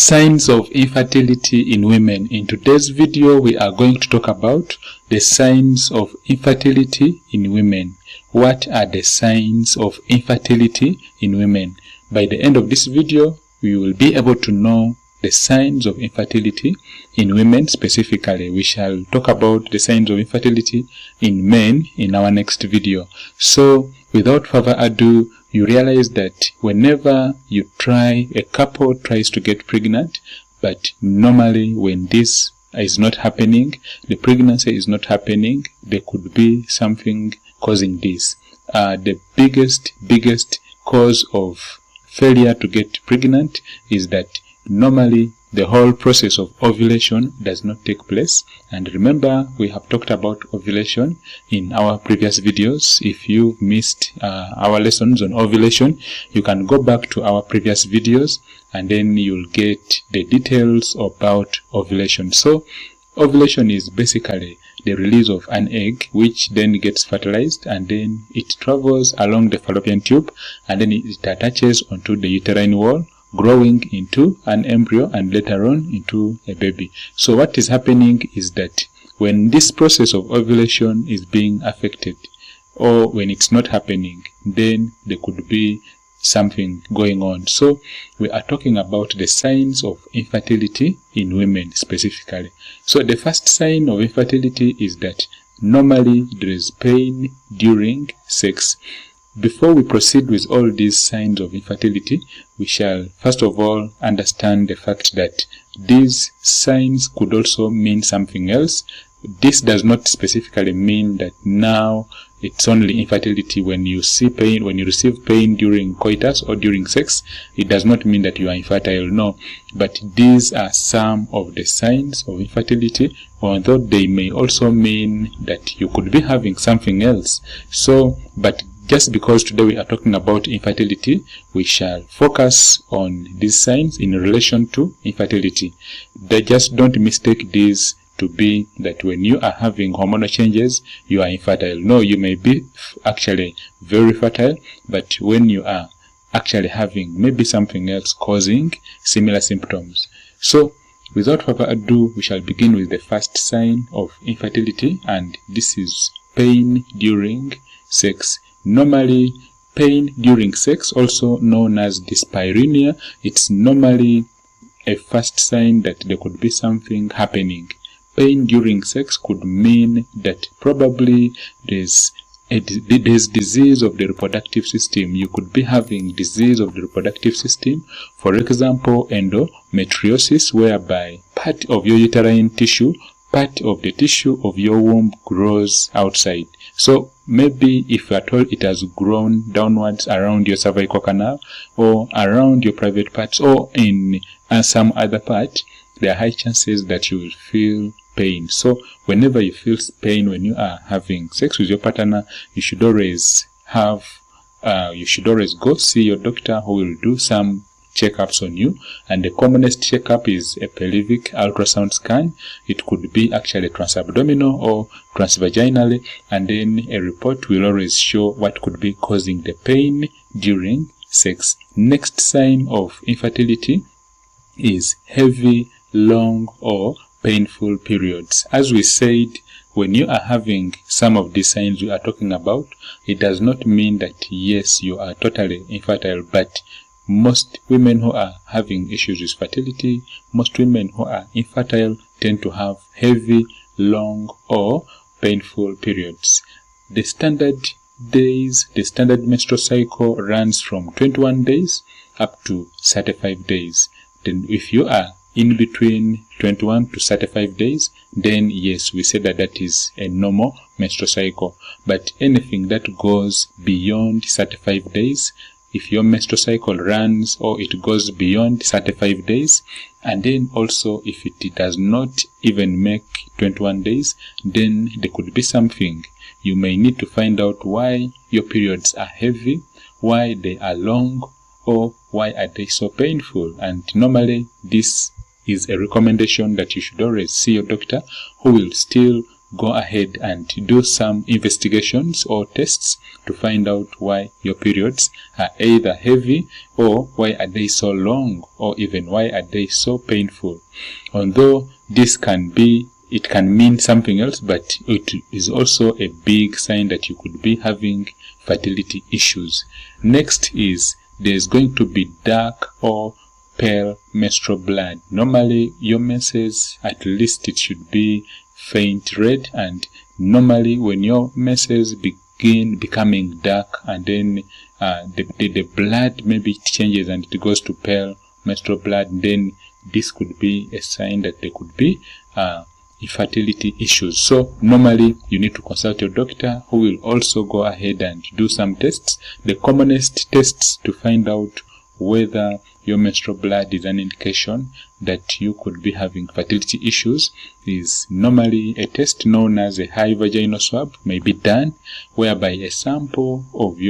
Signs of infertility in women. In today's video, we are going to talk about the signs of infertility in women. What are the signs of infertility in women? By the end of this video, we will be able to know the signs of infertility in women specifically. We shall talk about the signs of infertility in men in our next video. So, without further ado, you realize that whenever a couple tries to get pregnant, but normally when this is not happening, the pregnancy is not happening, there could be something causing this. The biggest cause of failure to get pregnant is that normally the whole process of ovulation does not take place. And remember, we have talked about ovulation in our previous videos. If you missed our lessons on ovulation, you can go back to our previous videos and then you'll get the details about ovulation. So ovulation is basically the release of an egg, which then gets fertilized, and then it travels along the fallopian tube, and then it attaches onto the uterine wall, growing into an embryo and later on into a baby. So what is happening is that when this process of ovulation is being affected, or when it's not happening, then there could be something going on. So we are talking about the signs of infertility in women specifically. So the first sign of infertility is that normally there is pain during sex. Before we proceed with all these signs of infertility, we shall first of all understand the fact that these signs could also mean something else. This does not specifically mean that now it's only infertility when you see pain, when you receive pain during coitus or during sex. It does not mean that you are infertile, no. But these are some of the signs of infertility, although they may also mean that you could be having something else. So, but just because today we are talking about infertility, we shall focus on these signs in relation to infertility. Just don't mistake these to be that when you are having hormonal changes, you are infertile. No, you may be actually very fertile, but when you are actually having maybe something else causing similar symptoms. So, without further ado, we shall begin with the first sign of infertility, and this is pain during sex. Normally, pain during sex, also known as dyspareunia, it's normally a first sign that there could be something happening. Pain during sex could mean that probably there's disease of the reproductive system. You could be having disease of the reproductive system, for example, endometriosis, whereby part of your uterine tissue, part of the tissue of your womb grows outside. So maybe if at all it has grown downwards around your cervical canal or around your private parts or in some other part, there are high chances that you will feel pain. So whenever you feel pain when you are having sex with your partner, you should always go see your doctor, who will do some checkups on you. And the commonest checkup is a pelvic ultrasound scan. It could be actually transabdominal or transvaginally, and then a report will always show what could be causing the pain during sex. Next sign of infertility is heavy, long, or painful periods. As we said, when you are having some of these signs we are talking about, it does not mean that yes, you are totally infertile, but most women who are having issues with fertility, most women who are infertile tend to have heavy, long, or painful periods. The standard menstrual cycle runs from 21 days up to 35 days. Then if you are in between 21 to 35 days, then yes, we say that that is a normal menstrual cycle. But anything that goes beyond 35 days, if your menstrual cycle runs or it goes beyond 35 days, and then also if it does not even make 21 days, then there could be something. You may need to find out why your periods are heavy, why they are long, or why are they so painful. And normally this is a recommendation that you should always see your doctor, who will still go ahead and do some investigations or tests to find out why your periods are either heavy, or why are they so long, or even why are they so painful. Although this it can mean something else, but it is also a big sign that you could be having fertility issues. Next is there's going to be dark or pale menstrual blood. Normally your menses, at least it should be faint red, and normally when your menses begin becoming dark and then the blood maybe changes and it goes to pale menstrual blood, then this could be a sign that there could be infertility issues. So normally you need to consult your doctor, who will also go ahead and do some tests. The commonest tests to find out whether your menstrual blood is an indication that you could be having fertility issues is normally a test known as a high vaginal swab may be done, whereby a sample of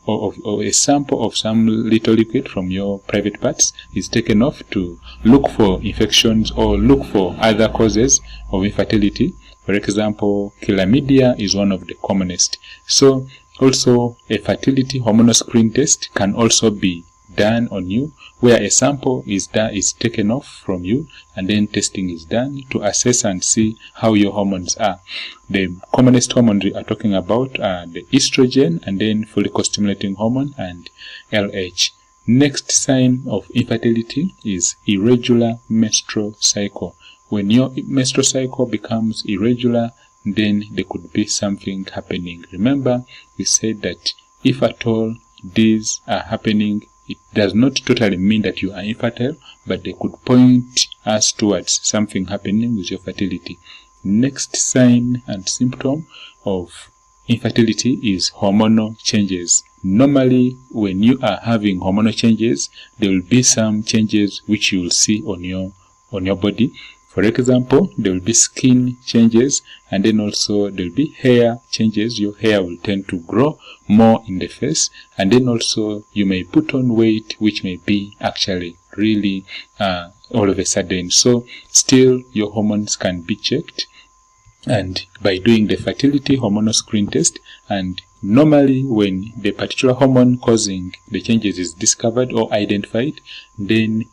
a sample of some little liquid from your private parts is taken off to look for infections or look for other causes of infertility. For example, chlamydia is one of the commonest. So also a fertility hormonal screen test can also be done on you, where a sample is taken off from you and then testing is done to assess and see how your hormones are. The commonest hormones we are talking about are the estrogen and then follicle stimulating hormone and LH. Next sign of infertility is irregular menstrual cycle. When your menstrual cycle becomes irregular, then there could be something happening. Remember, we said that if at all these are happening, it does not totally mean that you are infertile, but they could point us towards something happening with your fertility. Next sign and symptom of infertility is hormonal changes. Normally, when you are having hormonal changes, there will be some changes which you will see on your body. For example, there will be skin changes, and then also there will be hair changes. Your hair will tend to grow more in the face, and then also you may put on weight, which may be actually really all of a sudden. So still your hormones can be checked, and by doing the fertility hormonal screen test, and normally when the particular hormone causing the changes is discovered or identified, then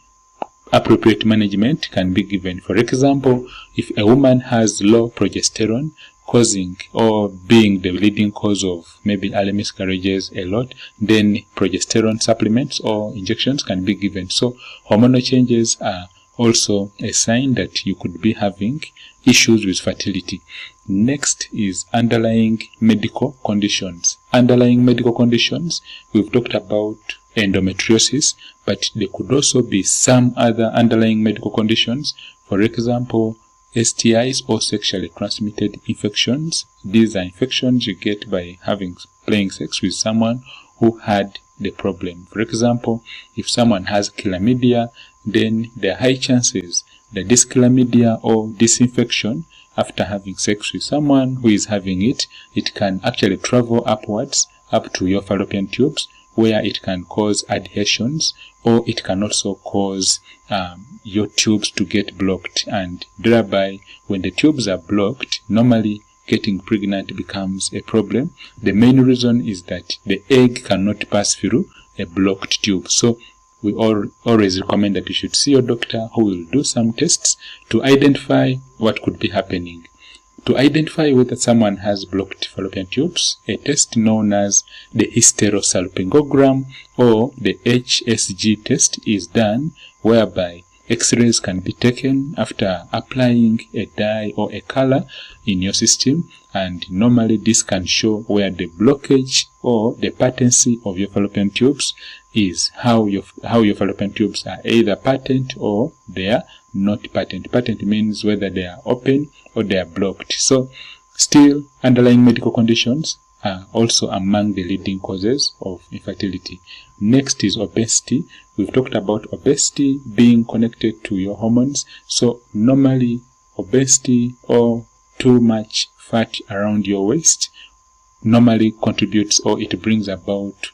appropriate management can be given. For example, if a woman has low progesterone causing or being the leading cause of maybe early miscarriages a lot, then progesterone supplements or injections can be given. So hormonal changes are also a sign that you could be having issues with fertility. Next is underlying medical conditions. Underlying medical conditions, we've talked about endometriosis, but there could also be some other underlying medical conditions. For example, STIs or sexually transmitted infections. These are infections you get by playing sex with someone who had the problem. For example, if someone has chlamydia, then there are high chances that this chlamydia or this infection, after having sex with someone who is having it, it can actually travel upwards up to your fallopian tubes, where it can cause adhesions, or it can also cause your tubes to get blocked, and thereby when the tubes are blocked, normally getting pregnant becomes a problem. The main reason is that the egg cannot pass through a blocked tube. So we always recommend that you should see your doctor, who will do some tests to identify what could be happening. To identify whether someone has blocked fallopian tubes, a test known as the hysterosalpingogram or the HSG test is done, whereby X-rays can be taken after applying a dye or a color in your system, and normally this can show where the blockage or the patency of your fallopian tubes is, how your fallopian tubes are either patent or they are not patent. Patent means whether they are open or they are blocked. So still, underlying medical conditions are also among the leading causes of infertility. Next is obesity. We've talked about obesity being connected to your hormones. So normally obesity or too much fat around your waist normally contributes, or it brings about,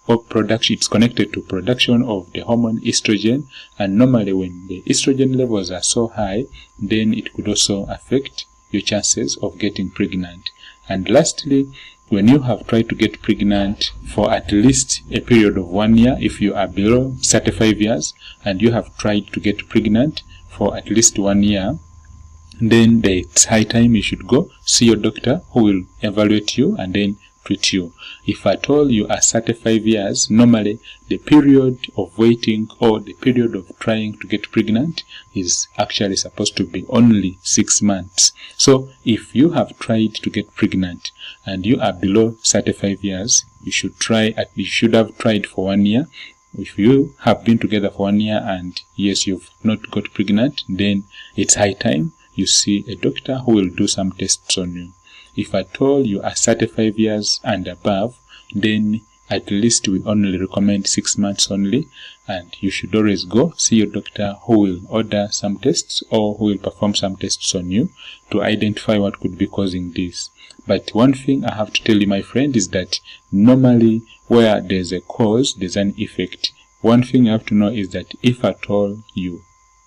or production, it's connected to production of the hormone estrogen, and normally when the estrogen levels are so high, then it could also affect your chances of getting pregnant. And lastly, when you have tried to get pregnant for at least a period of 1 year, if you are below 35 years and you have tried to get pregnant for at least 1 year, then it's high time you should go see your doctor, who will evaluate you and then treat you. If at all you are 35 years, normally the period of waiting or the period of trying to get pregnant is actually supposed to be only 6 months. So if you have tried to get pregnant and you are below 35 years, you should have tried for 1 year. If you have been together for 1 year and yes, you've not got pregnant, then it's high time you see a doctor who will do some tests on you. If at all you are 35 years and above, then at least we only recommend 6 months only, and you should always go see your doctor, who will order some tests or who will perform some tests on you to identify what could be causing this. But one thing I have to tell you, my friend, is that normally where there's a cause, there's an effect. One thing you have to know is that if at all you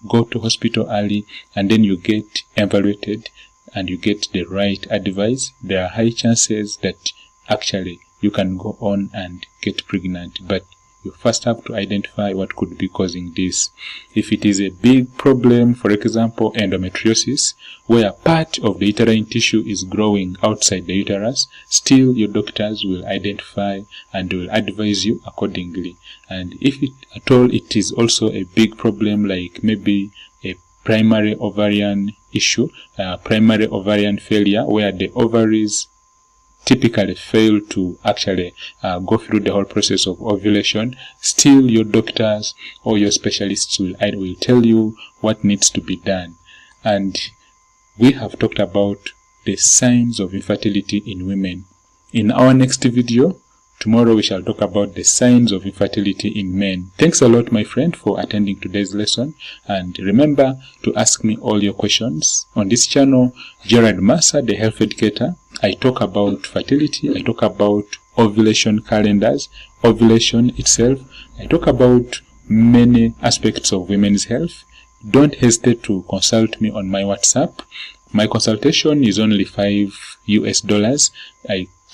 go to hospital early and then you get evaluated and you get the right advice, there are high chances that actually you can go on and get pregnant. But you first have to identify what could be causing this. If it is a big problem, for example endometriosis, where part of the uterine tissue is growing outside the uterus, still your doctors will identify and will advise you accordingly. And if at all it is also a big problem, like maybe a primary ovarian issue, primary ovarian failure, where the ovaries typically fail to actually go through the whole process of ovulation, still your doctors or your specialists will tell you what needs to be done. And we have talked about the signs of infertility in women. In our next video, tomorrow, we shall talk about the signs of infertility in men. Thanks a lot, my friend, for attending today's lesson. And remember to ask me all your questions. On this channel, Gerald Massa, the Health Educator, I talk about fertility, I talk about ovulation calendars, ovulation itself, I talk about many aspects of women's health. Don't hesitate to consult me on my WhatsApp. My consultation is only $5.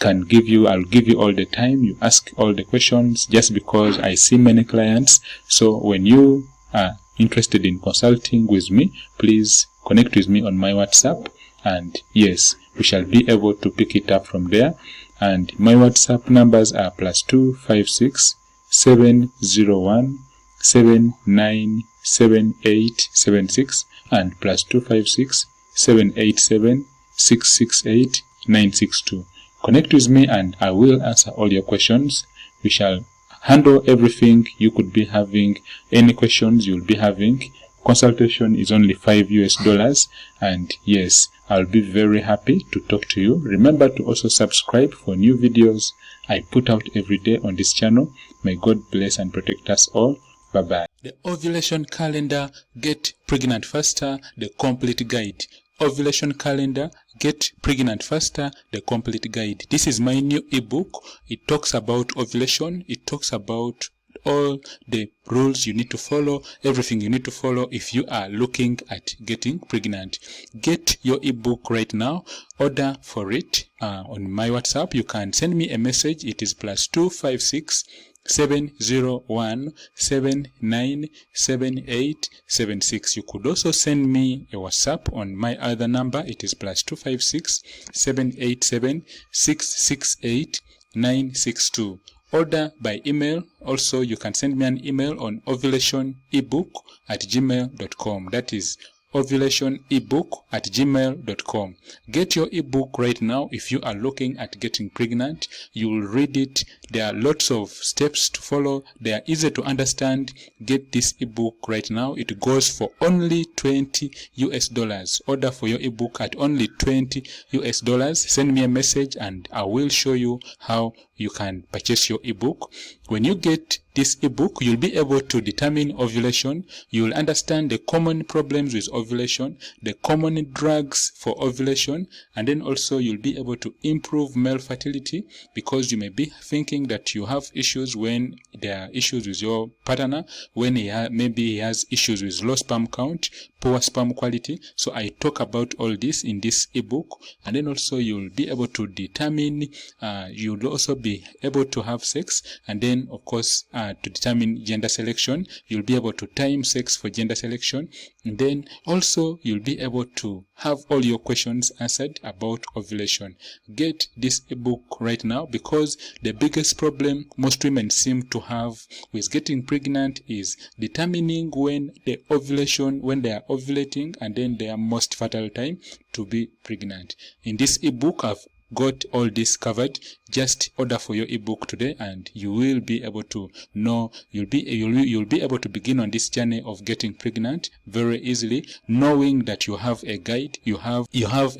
I'll give you all the time. You ask all the questions, just because I see many clients. So when you are interested in consulting with me, please connect with me on my WhatsApp, and yes, we shall be able to pick it up from there. And my WhatsApp numbers are +256 701 797876 and +256 787 668 962. Connect with me and I will answer all your questions. We shall handle everything you could be having, any questions you'll be having. Consultation is only $5, and yes, I'll be very happy to talk to you. Remember to also subscribe for new videos I put out every day on this channel. May God bless and protect us all. Bye-bye. The Ovulation Calendar, Get Pregnant Faster, the Complete Guide. Ovulation Calendar, Get Pregnant Faster, the Complete Guide. This is my new ebook. It talks about ovulation. It talks about all the rules you need to follow, everything you need to follow if you are looking at getting pregnant. Get your ebook right now. Order for it on my WhatsApp. You can send me a message. It is +256 701 797876. You could also send me a WhatsApp on my other number. It is +256 787 668 962. Order by email. Also, you can send me an email on ovulationebook@gmail.com. That is ovulationebook@gmail.com. Get your ebook right now. If you are looking at getting pregnant, you will read it. There are lots of steps to follow. They are easy to understand. Get this ebook right now. It goes for only $20. Order for your ebook at only $20. Send me a message and I will show you how you can purchase your ebook. When you get this ebook, you'll be able to determine ovulation. You will understand the common problems with ovulation ovulation, the common drugs for ovulation, and then also you'll be able to improve male fertility, because you may be thinking that you have issues when there are issues with your partner, when maybe he has issues with low sperm count, poor sperm quality. So I talk about all this in this ebook, and then also you'll be able to determine, you'll also be able to have sex, and then of course to determine gender selection. You'll be able to time sex for gender selection, and then also you'll be able to have all your questions answered about ovulation. Get this ebook right now, because the biggest problem most women seem to have with getting pregnant is determining when they are ovulating, and then their most fertile time to be pregnant. In this ebook, I've got all this covered. Just order for your ebook today, and you will be able to know, you'll be able to begin on this journey of getting pregnant very easily, knowing that you have a guide, you have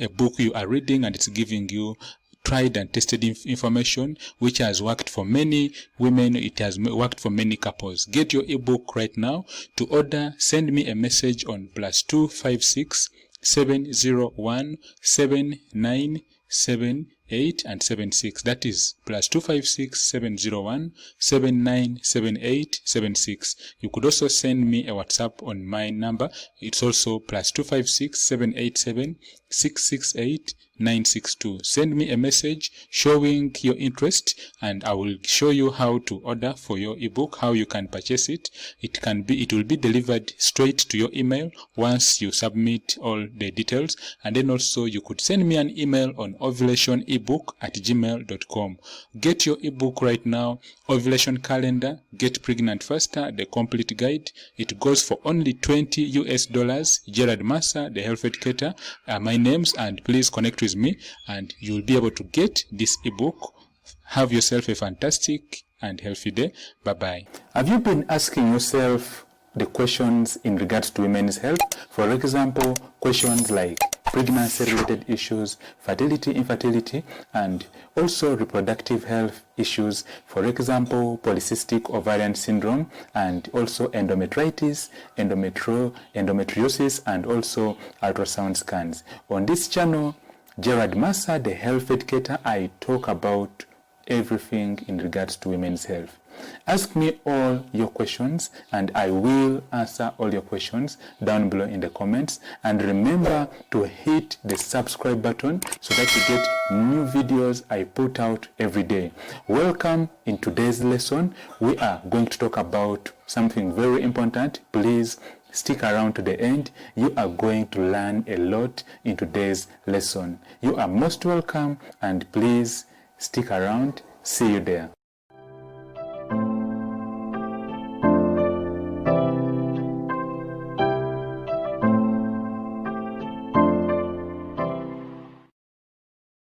a book you are reading, and it's giving you tried and tested information which has worked for many women. It has worked for many couples. Get your ebook right now. To order, send me a message on +256 701 7978 and 76. That is +256 701 7978 76. You could also send me a WhatsApp on my number. It's also +256 787 668 962. Send me a message showing your interest, and I will show you how to order for your ebook, how you can purchase it. It will be delivered straight to your email once you submit all the details, and then also you could send me an email on ovulationebook@gmail.com. Get your ebook right now. Ovulation Calendar, Get Pregnant Faster, the complete guide. It goes for only $20. Gerald Massa, the Health Educator, my names, and please connect with me and you'll be able to get this ebook. Have yourself a fantastic and healthy day. Bye bye. Have you been asking yourself the questions in regards to women's health? For example, questions like pregnancy related issues, fertility, infertility, and also reproductive health issues. For example, polycystic ovarian syndrome, and also endometritis, endometriosis, and also ultrasound scans. On this channel, Gerald Massa, the Health Educator, I talk about everything in regards to women's health. Ask me all your questions and I will answer all your questions down below in the comments. And remember to hit the subscribe button so that you get new videos I put out every day. Welcome. In today's lesson, we are going to talk about something very important. Please stick around to the end. You are going to learn a lot in today's lesson. You are most welcome, and please stick around. See you there.